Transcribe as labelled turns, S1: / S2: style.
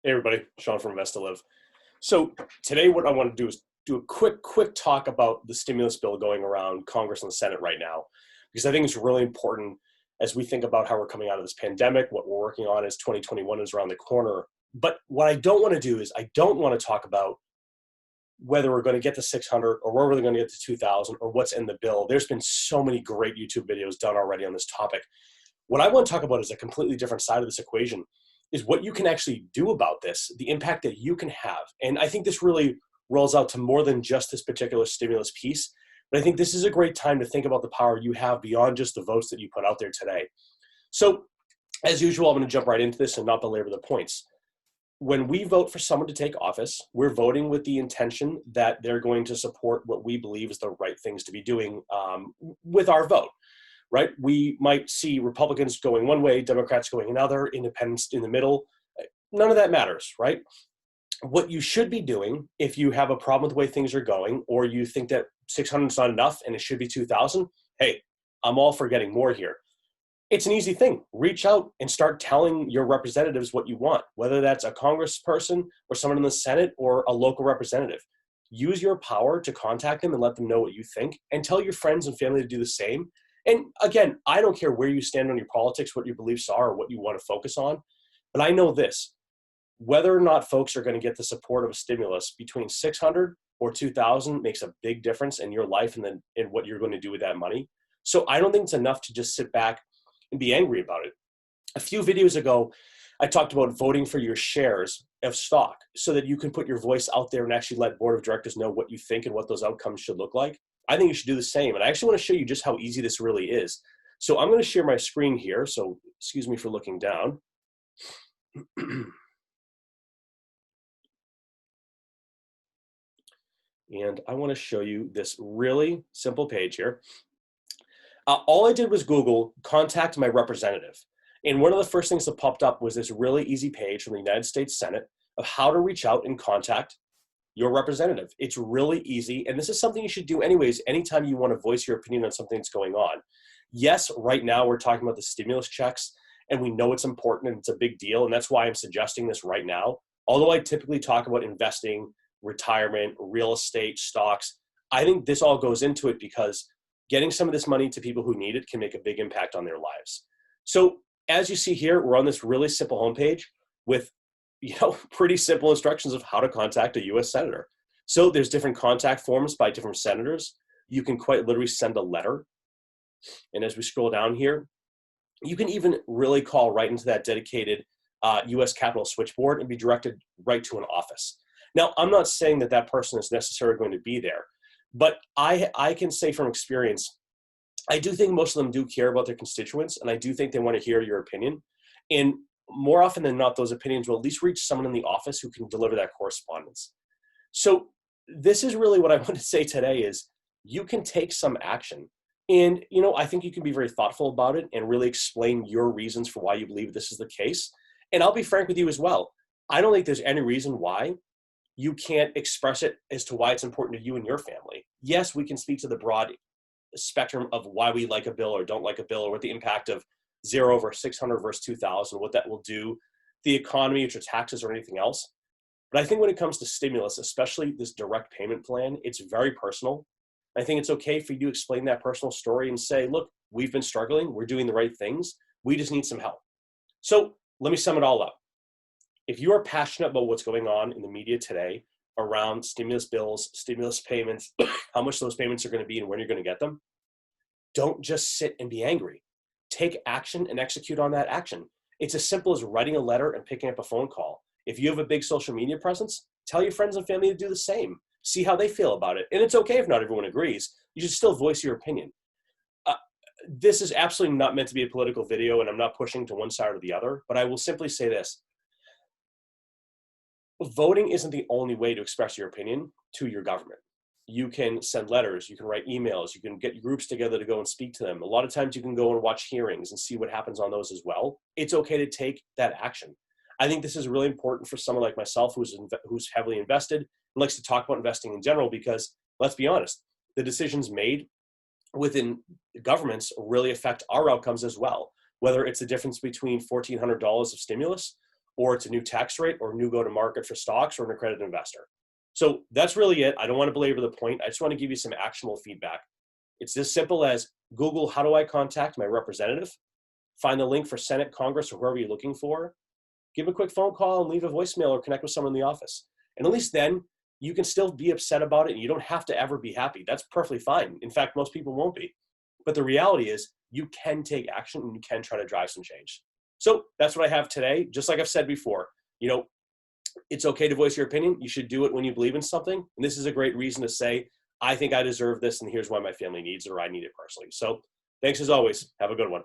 S1: Hey everybody, Sean from Invest to Live. So today what I want to do is do a quick talk about the stimulus bill going around Congress and the Senate right now, because I think it's really important as we think about how we're coming out of this pandemic. What we're working on is 2021 is around the corner. But what I don't want to do is I don't want to talk about whether we're going to get to 600 or where we're going to get to 2000 or what's in the bill. There's been so many great YouTube videos done already on this topic. What I want to talk about is a completely different side of this equation, is what you can actually do about this, the impact that you can have. And I think this really rolls out to more than just this particular stimulus piece. But I think this is a great time to think about the power you have beyond just the votes that you put out there today. So as usual, I'm going to jump right into this and not belabor the points. When we vote for someone to take office, we're voting with the intention that they're going to support what we believe is the right things to be doing with our vote. Right? We might see Republicans going one way, Democrats going another, independents in the middle. None of that matters, right? What you should be doing if you have a problem with the way things are going, or you think that 600 is not enough and it should be 2,000, hey, I'm all for getting more here. It's an easy thing. Reach out and start telling your representatives what you want, whether that's a congressperson or someone in the Senate or a local representative. Use your power to contact them and let them know what you think, and tell your friends and family to do the same. And again, I don't care where you stand on your politics, what your beliefs are, or what you want to focus on, but I know this: whether or not folks are going to get the support of a stimulus between 600 or 2,000 makes a big difference in your life and then in what you're going to do with that money. So I don't think it's enough to just sit back and be angry about it. A few videos ago, I talked about voting for your shares of stock so that you can put your voice out there and actually let board of directors know what you think and what those outcomes should look like. I think you should do the same. And I actually want to show you just how easy this really is. So I'm going to share my screen here. So excuse me for looking down. And I want to show you this really simple page here. All I did was Google contact my representative. And one of the first things that popped up was this really easy page from the United States Senate of how to reach out and contact your representative. It's really easy. And this is something you should do anyways, anytime you want to voice your opinion on something that's going on. Yes, right now we're talking about the stimulus checks, and we know it's important and it's a big deal. And that's why I'm suggesting this right now. Although I typically talk about investing, retirement, real estate, stocks, I think this all goes into it because getting some of this money to people who need it can make a big impact on their lives. So as you see here, we're on this really simple homepage with pretty simple instructions of how to contact a U.S. senator. So there's different contact forms by different senators. You can quite literally send a letter. And as we scroll down here, you can even really call right into that dedicated U.S. Capitol switchboard and be directed right to an office. Now, I'm not saying that that person is necessarily going to be there, but I can say from experience, I do think most of them do care about their constituents, and I do think they want to hear your opinion. And more often than not, those opinions will at least reach someone in the office who can deliver that correspondence. So this is really what I want to say today is you can take some action. And, I think you can be very thoughtful about it and really explain your reasons for why you believe this is the case. And I'll be frank with you as well. I don't think there's any reason why you can't express it as to why it's important to you and your family. Yes, we can speak to the broad spectrum of why we like a bill or don't like a bill, or what the impact of 0 versus 600 versus 2,000, what that will do, the economy, or taxes, or anything else. But I think when it comes to stimulus, especially this direct payment plan, it's very personal. I think it's okay for you to explain that personal story and say, look, we've been struggling. We're doing the right things. We just need some help. So let me sum it all up. If you are passionate about what's going on in the media today around stimulus bills, stimulus payments, how much those payments are going to be and when you're going to get them, don't just sit and be angry. Take action and execute on that action. It's as simple as writing a letter and picking up a phone call. If you have a big social media presence, tell your friends and family to do the same. See how they feel about it. And it's okay if not everyone agrees. You should still voice your opinion. This is absolutely not meant to be a political video, and I'm not pushing to one side or the other, but I will simply say this. Voting isn't the only way to express your opinion to your government. You can send letters, you can write emails, you can get groups together to go and speak to them. A lot of times you can go and watch hearings and see what happens on those as well. It's okay to take that action. I think this is really important for someone like myself who's heavily invested and likes to talk about investing in general, because let's be honest, the decisions made within governments really affect our outcomes as well. Whether it's the difference between $1,400 of stimulus or it's a new tax rate or new go-to-market for stocks or an accredited investor. So that's really it. I don't want to belabor the point. I just want to give you some actionable feedback. It's as simple as Google, how do I contact my representative? Find the link for Senate, Congress, or whoever you're looking for. Give a quick phone call and leave a voicemail or connect with someone in the office. And at least then you can still be upset about it and you don't have to ever be happy. That's perfectly fine. In fact, most people won't be. But the reality is you can take action and you can try to drive some change. So that's what I have today. Just like I've said before, it's okay to voice your opinion. You should do it when you believe in something. And this is a great reason to say, I think I deserve this and here's why my family needs it or I need it personally. So thanks as always. Have a good one.